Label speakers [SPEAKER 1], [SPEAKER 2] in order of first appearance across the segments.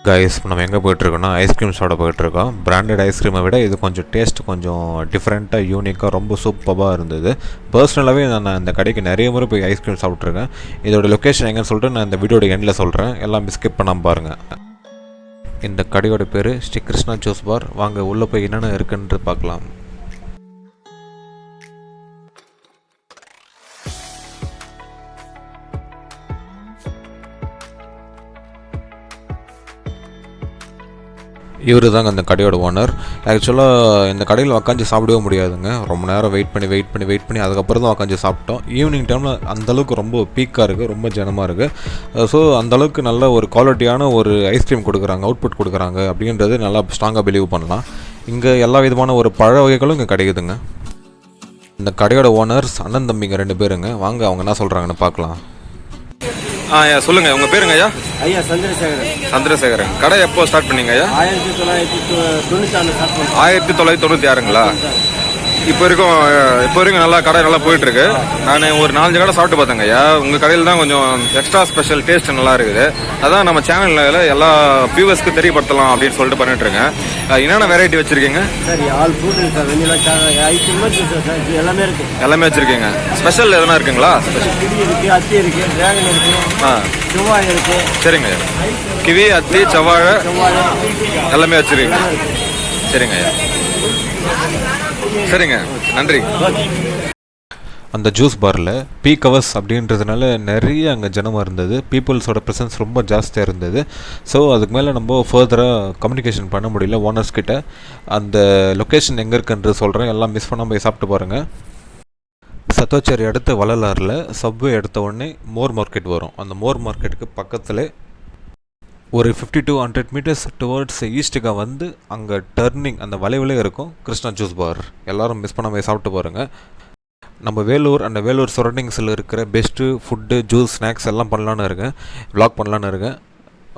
[SPEAKER 1] Guys நம்ம எங்கே போயிட்டுருக்கோன்னா ice cream சாப்பிட போயிட்டுருக்கோம். பிராண்டட் ஐஸ்கிரீமை விட இது கொஞ்சம் டேஸ்ட் கொஞ்சம் டிஃப்ரெண்ட்டாக யூனிக்காக ரொம்ப சூப்பராக இருந்தது. பர்சனலாகவே நான் இந்த கடைக்கு நிறைய முறை போய் ஐஸ்கிரீம் சாப்பிட்ருக்கேன். இதோட லொக்கேஷன் எங்கன்னு சொல்லிட்டு நான் இந்த வீடியோட எண்டில் சொல்கிறேன். எல்லாம் ஸ்கிப் பண்ணாமல் பாருங்கள். இந்த கடையோட பேர் ஸ்ரீ கிருஷ்ணா ஜூஸ் பார். வாங்க உள்ளே போய் என்னென்ன இருக்குன்றது பார்க்கலாம். இவர் தாங்க அந்த கடையோட ஓனர். ஆக்சுவலாக இந்த கடையில் உக்காந்து சாப்பிடவே முடியாதுங்க. ரொம்ப நேரம் வெயிட் பண்ணி அதுக்கப்புறம் தான் உக்காந்து சாப்பிட்டோம். ஈவினிங் டைமில் அந்தளவுக்கு ரொம்ப பீக்காக இருக்குது, ரொம்ப ஜனமாக இருக்குது. ஸோ அந்தளவுக்கு நல்ல ஒரு குவாலிட்டியான ஒரு ஐஸ்கிரீம் கொடுக்குறாங்க, அவுட்புட் கொடுக்குறாங்க அப்படின்றது நல்லா ஸ்ட்ராங்காக பிலீவ் பண்ணலாம். இங்கே எல்லா விதமான ஒரு பழ வகைகளும் இங்கே கிடைக்குதுங்க. இந்த கடையோட ஓனர்ஸ் அண்ணன் தம்பிங்க 2 பேருங்க. வாங்க அவங்க என்ன சொல்கிறாங்கன்னு பார்க்கலாம். ஐயா சொல்லுங்கள், உங்கள் பேருங்க? ஐயா
[SPEAKER 2] ஐயா சந்திரசேகரன்.
[SPEAKER 1] சந்திரசேகரன். கடை எப்போ ஸ்டார்ட் பண்ணீங்க ஐயா? 1996ங்களா? இப்போ வரைக்கும் நல்லா கடை நல்லா போயிட்டுருக்கு. நான் ஒரு 4 கடை சாப்பிட்டு பார்த்தேங்க ஐயா. உங்கள் கடையில் தான் கொஞ்சம் எக்ஸ்ட்ரா ஸ்பெஷல் டேஸ்ட் நல்லா இருக்குது. அதான் நம்ம சேனலில் எல்லா வியூவர்ஸ்க்கு தெரியப்படுத்தலாம் அப்படின்னு சொல்லிட்டு பண்ணிட்டுருக்கேன். என்னென்ன வெரைட்டி வச்சுருக்கீங்க?
[SPEAKER 2] சரி, ஆல் ஃப்ரூட் இருக்குது சார். வெண்ணிலா எல்லாமே இருக்குது.
[SPEAKER 1] எல்லாமே வச்சுருக்கீங்க. ஸ்பெஷல் எதனா இருக்குங்களா?
[SPEAKER 2] கிவி இருக்குது, அத்தி இருக்குது, டிராகன் இருக்குது, செவ்வாழை இருக்குது.
[SPEAKER 1] சரிங்க ஐயா. கிவி, அத்தி, செவ்வாழை எல்லாமே வச்சுருக்கீங்க. சரிங்க ஐயா. சரிங்க, நன்றி. அந்த ஜூஸ் பாரில் பீக் ஹவர்ஸ் அப்படின்றதுனால நிறைய அங்கே ஜனமாக இருந்தது. பீப்புள்ஸோட ப்ரெசன்ஸ் ரொம்ப ஜாஸ்தியாக இருந்தது. ஸோ அதுக்கு மேலே நம்ம ஃபர்தராக கம்யூனிகேஷன் பண்ண முடியல ஓனர்ஸ் கிட்ட. அந்த லொக்கேஷன் எங்கே இருக்குன்றது சொல்கிறேன். எல்லாம் மிஸ் பண்ணாமல் போய் சாப்பிட்டு பாருங்கள். சத்தோச்சேரி அடுத்த வள்ளலாரில் சப்வே எடுத்த உடனே மோர் மார்க்கெட் வரும். அந்த மோர் மார்க்கெட்டுக்கு பக்கத்தில் ஒரு 50 to 100 மீட்டர்ஸ் டுவர்ட்ஸ் ஈஸ்ட்டுக்காக வந்து அங்கே டர்னிங் அந்த வளைவிலே இருக்கும் கிருஷ்ணா ஜூஸ் பார். எல்லோரும் மிஸ் பண்ணாமல் சாப்பிட்டு பாருங்கள். நம்ம வேலூர் அந்த வேலூர் சரௌண்டிங்ஸில் இருக்கிற பெஸ்ட்டு ஃபுட்டு, ஜூஸ், ஸ்நாக்ஸ் எல்லாம் பண்ணலான்னு இருக்கேன். விளாக் பண்ணலான்னு இருக்கேன்.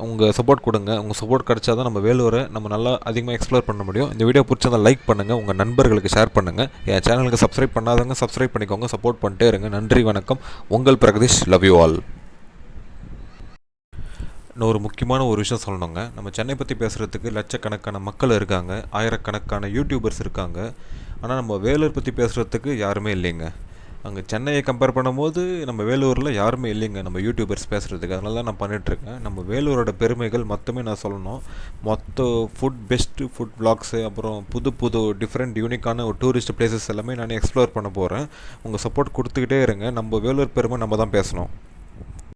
[SPEAKER 1] உங்கள் சப்போர்ட் கொடுங்க. உங்கள் சப்போர்ட் கிடச்சா தான் நம்ம வேலூரை நம்ம நல்லா அதிகமாக எக்ஸ்ப்ளோர் பண்ண முடியும். இந்த வீடியோ பிடிச்சதை லைக் பண்ணுங்கள், உங்கள் நண்பர்களுக்கு ஷேர் பண்ணுங்கள். என் சேனலுக்கு சப்ஸ்கிரைப் பண்ணாதவங்க சப்ஸ்கிரைப் பண்ணிக்கோங்க. சப்போர்ட் பண்ணிட்டே இருங்க. நன்றி, வணக்கம். உங்கள் பிரகதீஷ். Love you all. இன்னும் ஒரு முக்கியமான ஒரு விஷயம் சொல்லணுங்க. நம்ம சென்னை பற்றி பேசுகிறதுக்கு லட்சக்கணக்கான மக்கள் இருக்காங்க, ஆயிரக்கணக்கான யூடியூபர்ஸ் இருக்காங்க. ஆனால் நம்ம வேலூர் பற்றி பேசுகிறதுக்கு யாருமே இல்லைங்க. அங்கே சென்னையை கம்பேர் பண்ணும்போது நம்ம வேலூரில் யாருமே இல்லைங்க நம்ம யூடியூபர்ஸ் பேசுகிறதுக்கு. அதனால தான் நான் பண்ணிகிட்ருக்கேன். நம்ம வேலூரோட பெருமைகள் மொத்தமே நான் சொல்லணும். பெஸ்ட்டு ஃபுட் விளாக்ஸு, அப்புறம் புது டிஃப்ரெண்ட் யூனிக்கான ஒரு டூரிஸ்ட் பிளேசஸ் எல்லாமே நான் எக்ஸ்ப்ளோர் பண்ண போகிறேன். உங்கள் சப்போர்ட் கொடுத்துக்கிட்டே இருங்க. நம்ம வேலூர் பெருமை நம்ம தான் பேசணும்.